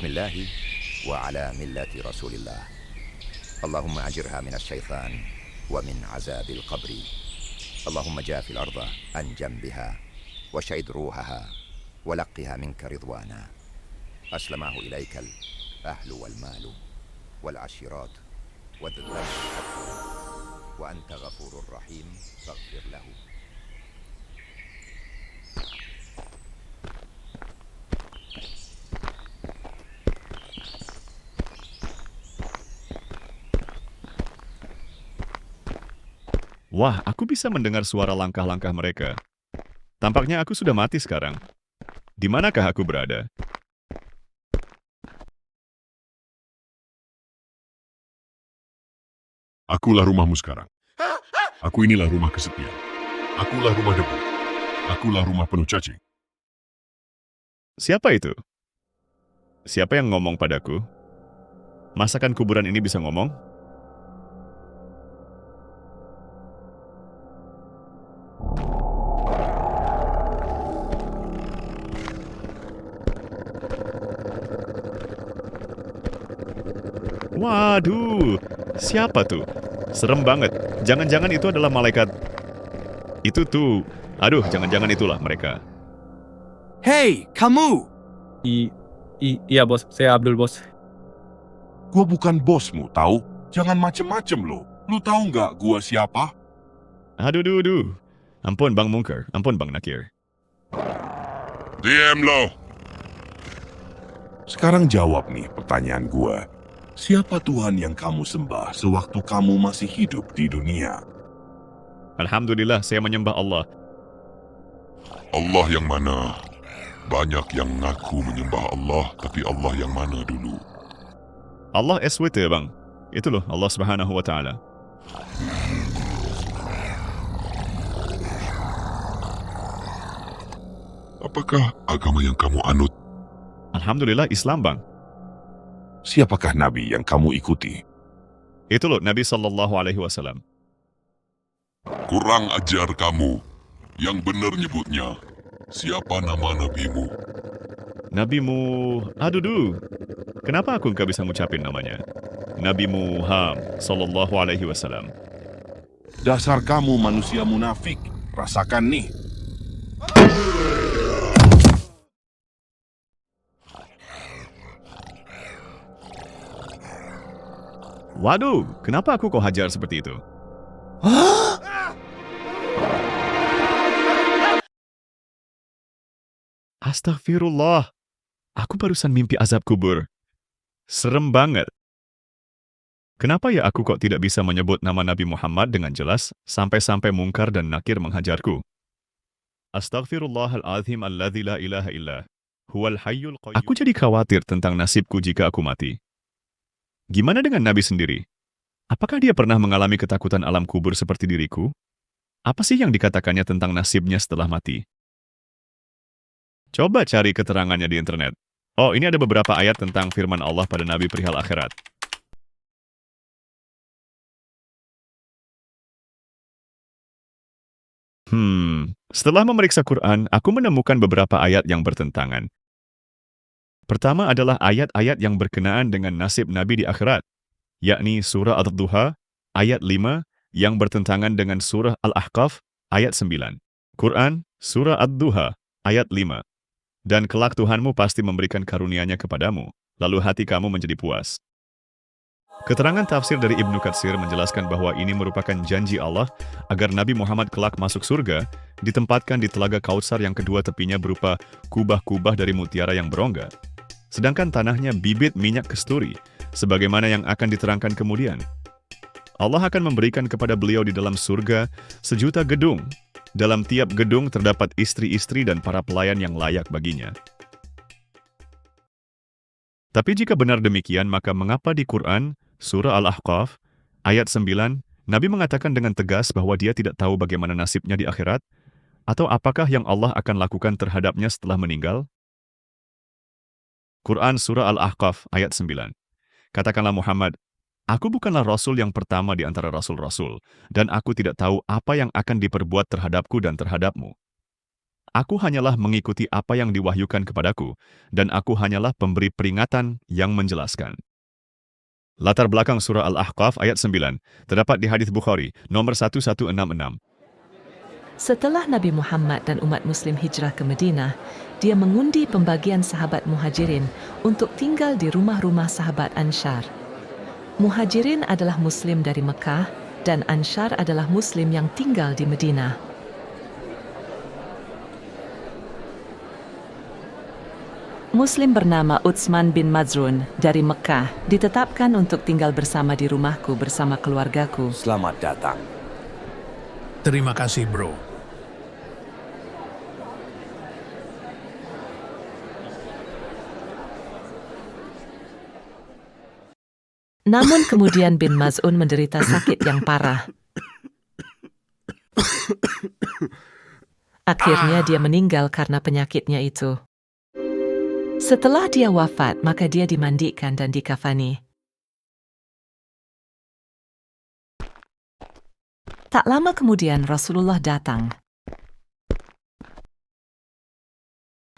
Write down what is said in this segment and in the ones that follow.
Bismillah wa ala millati Rasulillah. Allahumma ajirha min asyaitan wa min azabil qabri. Allahumma jafil arda an jambiha wa syahid ruhaha wa laqqiha minka ridwana. Aslamahu ilaikal ahlu wal malu wal ashirat wa dhullan wa anta ghafurur rahim faghfir lahu. Wah, aku bisa mendengar suara langkah-langkah mereka. Tampaknya aku sudah mati sekarang. Di manakah aku berada? Akulah rumahmu sekarang. Aku inilah rumah kesepian. Akulah rumah debu. Akulah rumah penuh cacing. Siapa itu? Siapa yang ngomong padaku? Masakan kuburan ini bisa ngomong? Waduh, siapa tuh? Serem banget. Jangan-jangan itu adalah malaikat. Itu tuh. Aduh, jangan-jangan itulah mereka. Hei, kamu! Iya bos, saya Abdul bos. Gua bukan bosmu, tahu? Jangan macem-macem lo. Lu tahu nggak gua siapa? Aduh. Ampun Bang Mungker, ampun Bang Nakir. Diam lo. Sekarang jawab nih pertanyaan gua. Siapa Tuhan yang kamu sembah sewaktu kamu masih hidup di dunia? Alhamdulillah, saya menyembah Allah. Allah yang mana? Banyak yang ngaku menyembah Allah, tapi Allah yang mana dulu? Allah SWT, Bang. Itu loh, Allah Subhanahu wa Ta'ala. Apakah agama yang kamu anut? Alhamdulillah, Islam, Bang. Siapakah nabi yang kamu ikuti? Itu loh, Nabi Sallallahu Alaihi Wasallam. Kurang ajar kamu. Yang benar nyebutnya. Siapa nama nabimu? Nabimu... Aduh. Kenapa aku nggak bisa ngucapin namanya? Nabi Muhammad Sallallahu Alaihi Wasallam. Dasar kamu manusia munafik. Rasakan nih. Waduh, kenapa aku kok hajar seperti itu? Astagfirullah. Aku barusan mimpi azab kubur. Serem banget. Kenapa ya aku kok tidak bisa menyebut nama Nabi Muhammad dengan jelas sampai-sampai Mungkar dan Nakir menghajarku? Astaghfirullahaladzim alladzi la ilaha illah. Huwal hayyul qayyum. Aku jadi khawatir tentang nasibku jika aku mati. Gimana dengan Nabi sendiri? Apakah dia pernah mengalami ketakutan alam kubur seperti diriku? Apa sih yang dikatakannya tentang nasibnya setelah mati? Coba cari keterangannya di internet. Oh, ini ada beberapa ayat tentang firman Allah pada Nabi perihal akhirat. Setelah memeriksa Quran, aku menemukan beberapa ayat yang bertentangan. Pertama adalah ayat-ayat yang berkenaan dengan nasib Nabi di akhirat, yakni surah Ad-Duha, ayat 5, yang bertentangan dengan surah Al-Ahqaf, ayat 9. Quran, surah Ad-Duha, ayat 5. Dan kelak Tuhanmu pasti memberikan karunia-Nya kepadamu, lalu hati kamu menjadi puas. Keterangan tafsir dari Ibnu Katsir menjelaskan bahwa ini merupakan janji Allah agar Nabi Muhammad kelak masuk surga, ditempatkan di telaga Kautsar yang kedua tepinya berupa kubah-kubah dari mutiara yang berongga. Sedangkan tanahnya bibit minyak kesturi, sebagaimana yang akan diterangkan kemudian. Allah akan memberikan kepada beliau di dalam surga 1.000.000 gedung. Dalam tiap gedung terdapat istri-istri dan para pelayan yang layak baginya. Tapi jika benar demikian, maka mengapa di Quran, surah Al-Ahqaf, ayat 9, Nabi mengatakan dengan tegas bahwa dia tidak tahu bagaimana nasibnya di akhirat? Atau apakah yang Allah akan lakukan terhadapnya setelah meninggal? Quran surah Al-Ahqaf ayat 9. Katakanlah Muhammad, aku bukanlah Rasul yang pertama di antara Rasul-Rasul, dan aku tidak tahu apa yang akan diperbuat terhadapku dan terhadapmu. Aku hanyalah mengikuti apa yang diwahyukan kepadaku, dan aku hanyalah pemberi peringatan yang menjelaskan. Latar belakang surah Al-Ahqaf ayat 9 terdapat di hadis Bukhari nomor 1166. Setelah Nabi Muhammad dan umat Muslim hijrah ke Madinah, dia mengundi pembagian sahabat Muhajirin untuk tinggal di rumah-rumah sahabat Ansyar. Muhajirin adalah Muslim dari Mekah dan Ansyar adalah Muslim yang tinggal di Madinah. Muslim bernama Utsman bin Maz'un dari Mekah ditetapkan untuk tinggal bersama di rumahku bersama keluargaku. Selamat datang. Terima kasih, bro. Namun kemudian bin Maz'un menderita sakit yang parah. Akhirnya dia meninggal karena penyakitnya itu. Setelah dia wafat, maka dia dimandikan dan dikafani. Tak lama kemudian Rasulullah datang.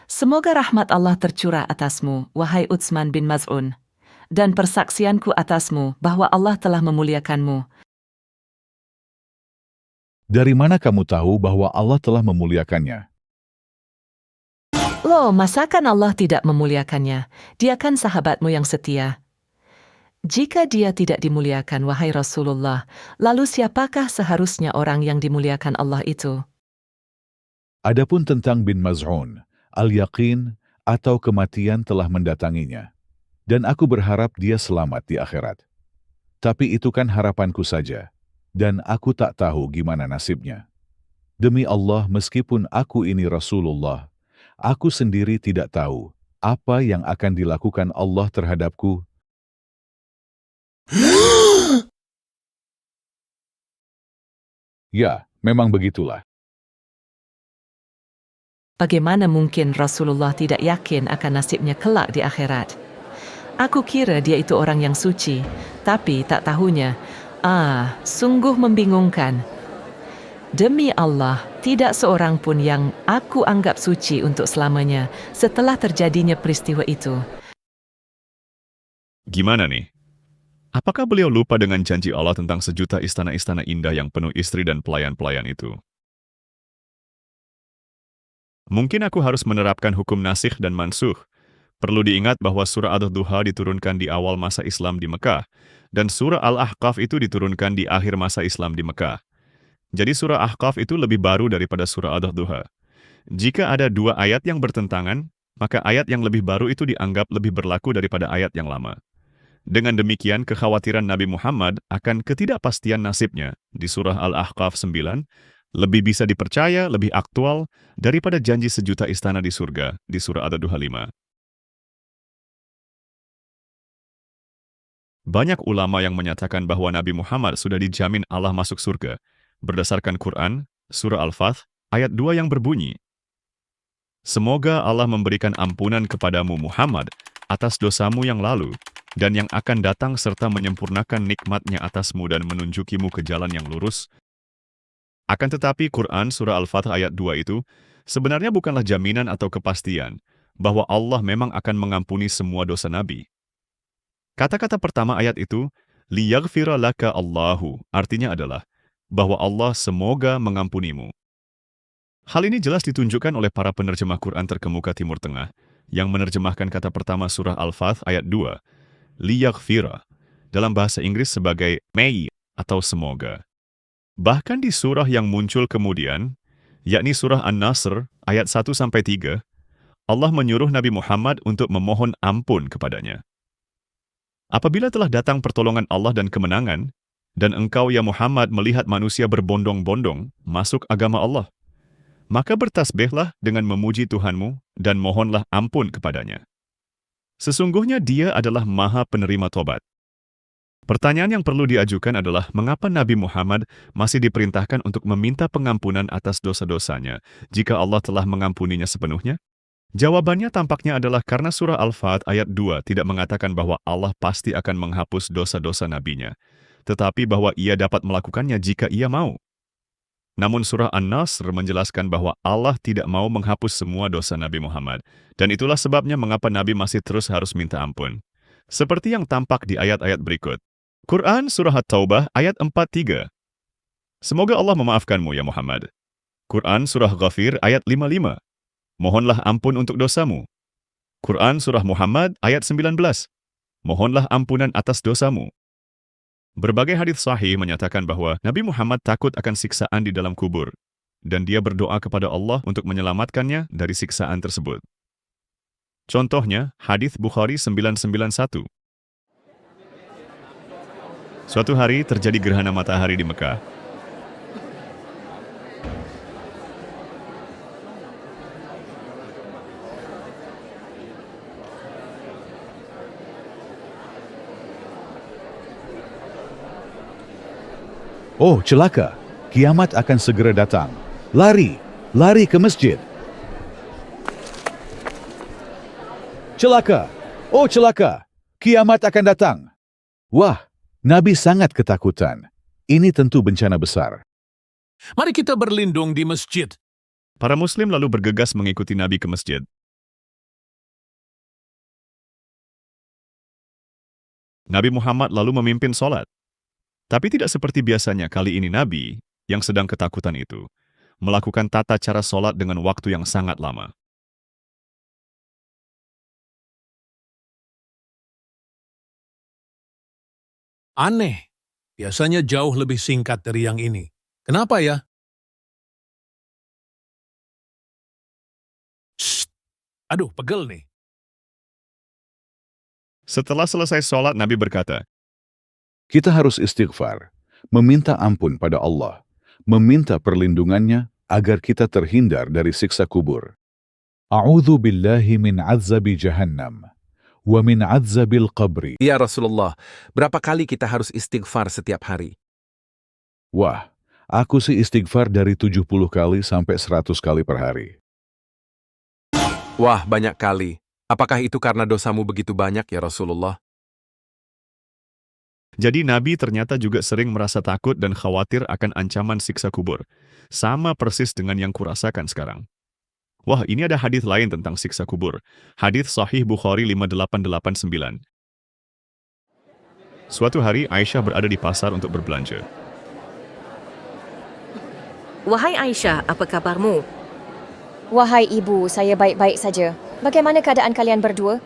Semoga rahmat Allah tercurah atasmu, wahai Utsman bin Maz'un, dan persaksianku atasmu bahwa Allah telah memuliakanmu. Dari mana kamu tahu bahwa Allah telah memuliakannya? Loh, masakan Allah tidak memuliakannya? Dia kan sahabatmu yang setia. Jika dia tidak dimuliakan, wahai Rasulullah, lalu siapakah seharusnya orang yang dimuliakan Allah itu? Adapun tentang bin Maz'un, al-yaqin atau kematian telah mendatanginya. Dan aku berharap dia selamat di akhirat. Tapi itu kan harapanku saja, dan aku tak tahu gimana nasibnya. Demi Allah, meskipun aku ini Rasulullah, aku sendiri tidak tahu apa yang akan dilakukan Allah terhadapku. Ya, memang begitulah. Bagaimana mungkin Rasulullah tidak yakin akan nasibnya kelak di akhirat? Aku kira dia itu orang yang suci, tapi tak tahunya. Sungguh membingungkan. Demi Allah, tidak seorang pun yang aku anggap suci untuk selamanya setelah terjadinya peristiwa itu. Gimana nih? Apakah beliau lupa dengan janji Allah tentang sejuta istana-istana indah yang penuh istri dan pelayan-pelayan itu? Mungkin aku harus menerapkan hukum nasikh dan mansukh. Perlu diingat bahwa surah Ad-Duha diturunkan di awal masa Islam di Mekah, dan surah Al-Ahqaf itu diturunkan di akhir masa Islam di Mekah. Jadi surah Ahqaf itu lebih baru daripada surah Ad-Duha. Jika ada dua ayat yang bertentangan, maka ayat yang lebih baru itu dianggap lebih berlaku daripada ayat yang lama. Dengan demikian, kekhawatiran Nabi Muhammad akan ketidakpastian nasibnya di surah Al-Ahqaf 9 lebih bisa dipercaya, lebih aktual daripada janji sejuta istana di surga di surah Ad-Duha 5. Banyak ulama yang menyatakan bahwa Nabi Muhammad sudah dijamin Allah masuk surga berdasarkan Quran, surah Al-Fath, ayat 2 yang berbunyi, "Semoga Allah memberikan ampunan kepadamu Muhammad atas dosamu yang lalu dan yang akan datang serta menyempurnakan nikmat-Nya atasmu dan menunjukimu ke jalan yang lurus." Akan tetapi Quran surah Al-Fath ayat 2 itu sebenarnya bukanlah jaminan atau kepastian bahwa Allah memang akan mengampuni semua dosa Nabi. Kata-kata pertama ayat itu, liyaghfira laka Allahu, artinya adalah bahwa Allah semoga mengampunimu. Hal ini jelas ditunjukkan oleh para penerjemah Quran terkemuka Timur Tengah yang menerjemahkan kata pertama surah Al-Fath ayat 2, liyaghfira, dalam bahasa Inggris sebagai may atau semoga. Bahkan di surah yang muncul kemudian, yakni surah An-Nasr ayat 1-3, Allah menyuruh Nabi Muhammad untuk memohon ampun kepadanya. Apabila telah datang pertolongan Allah dan kemenangan, dan engkau ya Muhammad melihat manusia berbondong-bondong masuk agama Allah, maka bertasbihlah dengan memuji Tuhanmu dan mohonlah ampun kepadanya. Sesungguhnya Dia adalah Maha Penerima Tobat. Pertanyaan yang perlu diajukan adalah mengapa Nabi Muhammad masih diperintahkan untuk meminta pengampunan atas dosa-dosanya jika Allah telah mengampuninya sepenuhnya? Jawabannya tampaknya adalah karena surah Al-Fath ayat 2 tidak mengatakan bahwa Allah pasti akan menghapus dosa-dosa nabinya, tetapi bahwa Ia dapat melakukannya jika Ia mau. Namun surah An-Nasr menjelaskan bahwa Allah tidak mau menghapus semua dosa Nabi Muhammad. Dan itulah sebabnya mengapa Nabi masih terus harus minta ampun. Seperti yang tampak di ayat-ayat berikut. Quran Surah At-Taubah ayat 43. Semoga Allah memaafkanmu ya Muhammad. Quran Surah Ghafir ayat 55. Mohonlah ampun untuk dosamu. Quran Surah Muhammad ayat 19. Mohonlah ampunan atas dosamu. Berbagai hadits sahih menyatakan bahwa Nabi Muhammad takut akan siksaan di dalam kubur, dan dia berdoa kepada Allah untuk menyelamatkannya dari siksaan tersebut. Contohnya, hadits Bukhari 991. Suatu hari terjadi gerhana matahari di Mekah. Oh, celaka! Kiamat akan segera datang. Lari! Lari ke masjid! Celaka! Oh, celaka! Kiamat akan datang! Wah, Nabi sangat ketakutan. Ini tentu bencana besar. Mari kita berlindung di masjid. Para muslim lalu bergegas mengikuti Nabi ke masjid. Nabi Muhammad lalu memimpin sholat. Tapi tidak seperti biasanya kali ini Nabi, yang sedang ketakutan itu, melakukan tata cara sholat dengan waktu yang sangat lama. Aneh. Biasanya jauh lebih singkat dari yang ini. Kenapa ya? Shh. Aduh, pegel nih. Setelah selesai sholat, Nabi berkata, Kita harus istighfar, meminta ampun pada Allah, meminta perlindungannya agar kita terhindar dari siksa kubur. A'udzu billahi min azabi jahannam, wa min azabil qabri. Ya Rasulullah, berapa kali kita harus istighfar setiap hari? Wah, aku sih istighfar dari 70 kali sampai 100 kali per hari. Wah, banyak kali. Apakah itu karena dosamu begitu banyak ya Rasulullah? jadi Nabi ternyata juga sering merasa takut dan khawatir akan ancaman siksa kubur. Sama persis dengan yang kurasakan sekarang. Wah, ini ada hadits lain tentang siksa kubur. Hadits Sahih Bukhari 5889. Suatu hari Aisyah berada di pasar untuk berbelanja. Wahai Aisyah, apa kabarmu? Wahai ibu, saya baik-baik saja. Bagaimana keadaan kalian berdua?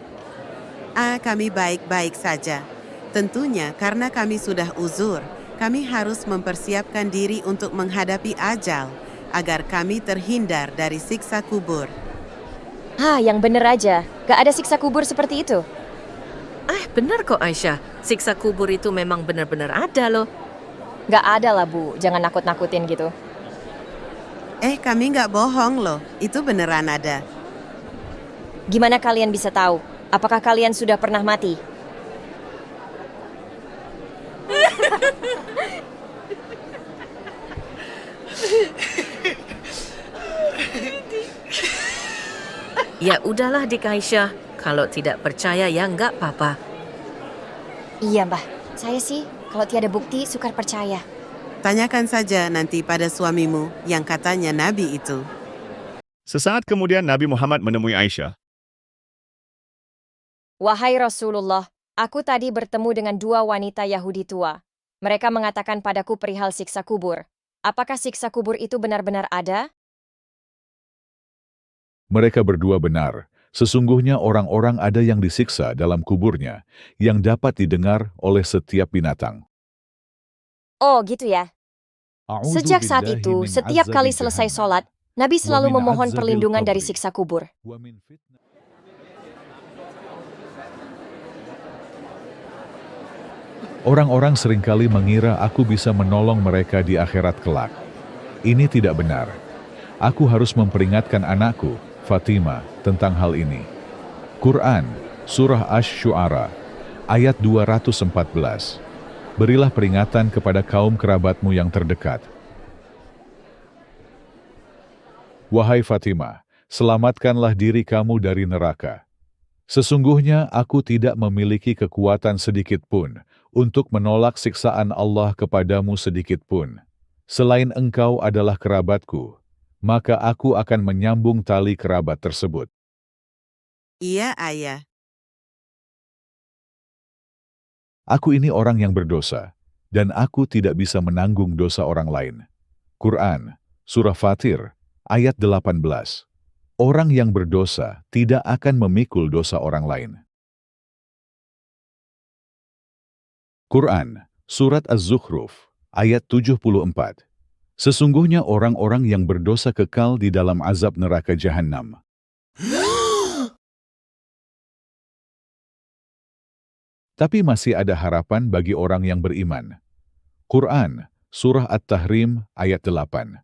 Kami baik-baik saja. Tentunya karena kami sudah uzur, kami harus mempersiapkan diri untuk menghadapi ajal, agar kami terhindar dari siksa kubur. Yang benar aja. Gak ada siksa kubur seperti itu. Benar kok Aisyah. Siksa kubur itu memang benar-benar ada loh. Gak ada lah Bu, jangan nakut-nakutin gitu. Kami nggak bohong loh, itu beneran ada. Gimana kalian bisa tahu? Apakah kalian sudah pernah mati? Ya udahlah Dik Aisyah, kalau tidak percaya ya nggak apa-apa. Iya Mbah, saya sih kalau tiada bukti sukar percaya. Tanyakan saja nanti pada suamimu yang katanya Nabi itu. Sesaat kemudian Nabi Muhammad menemui Aisyah. Wahai Rasulullah, aku tadi bertemu dengan 2 wanita Yahudi tua. Mereka mengatakan padaku perihal siksa kubur. Apakah siksa kubur itu benar-benar ada? Mereka berdua benar. Sesungguhnya orang-orang ada yang disiksa dalam kuburnya, yang dapat didengar oleh setiap binatang. Oh gitu ya. Sejak saat itu, setiap kali selesai sholat, Nabi selalu memohon perlindungan dari siksa kubur. Orang-orang seringkali mengira aku bisa menolong mereka di akhirat kelak. Ini tidak benar. Aku harus memperingatkan anakku, Fatimah, tentang hal ini. Quran, Surah Asy-Syu'ara, ayat 214. Berilah peringatan kepada kaum kerabatmu yang terdekat. Wahai Fatimah, selamatkanlah diri kamu dari neraka. Sesungguhnya aku tidak memiliki kekuatan sedikit pun untuk menolak siksaan Allah kepadamu sedikit pun. Selain engkau adalah kerabatku, maka aku akan menyambung tali kerabat tersebut. Iya, ayah. Aku ini orang yang berdosa, dan aku tidak bisa menanggung dosa orang lain. Quran, Surah Fatir, ayat 18. Orang yang berdosa tidak akan memikul dosa orang lain. Quran, Surat Az-Zukhruf, ayat 74. Sesungguhnya orang-orang yang berdosa kekal di dalam azab neraka Jahannam. Tapi masih ada harapan bagi orang yang beriman. Quran, Surah At-Tahrim, ayat 8.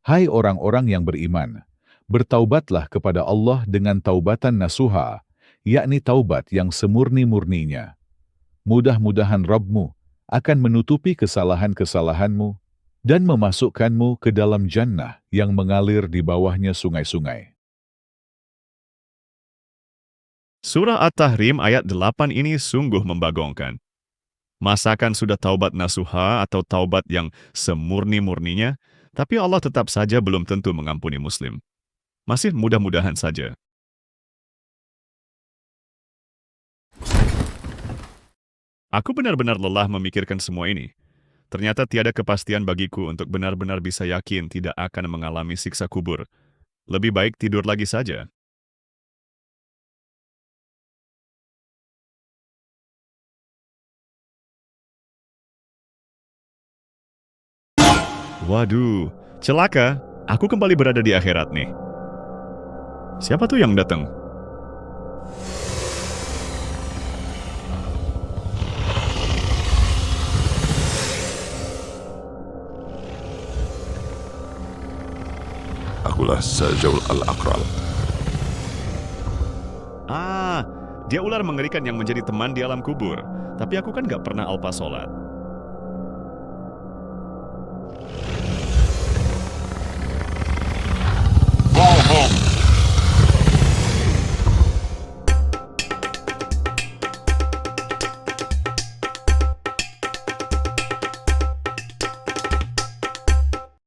Hai orang-orang yang beriman, bertaubatlah kepada Allah dengan taubatan nasuha, yakni taubat yang semurni-murninya. Mudah-mudahan Rabbmu akan menutupi kesalahan-kesalahanmu dan memasukkanmu ke dalam jannah yang mengalir di bawahnya sungai-sungai. Surah At-Tahrim ayat 8 ini sungguh membagongkan. Masakan sudah taubat nasuha atau taubat yang semurni-murninya, tapi Allah tetap saja belum tentu mengampuni Muslim. Masih mudah-mudahan saja. Aku benar-benar lelah memikirkan semua ini. Ternyata tiada kepastian bagiku untuk benar-benar bisa yakin tidak akan mengalami siksa kubur. Lebih baik tidur lagi saja. Waduh, celaka. Aku kembali berada di akhirat nih. Siapa tuh yang datang? Akulah Sajul Al-Aqral. Dia ular mengerikan yang menjadi teman di alam kubur. Tapi aku kan gak pernah alpa sholat.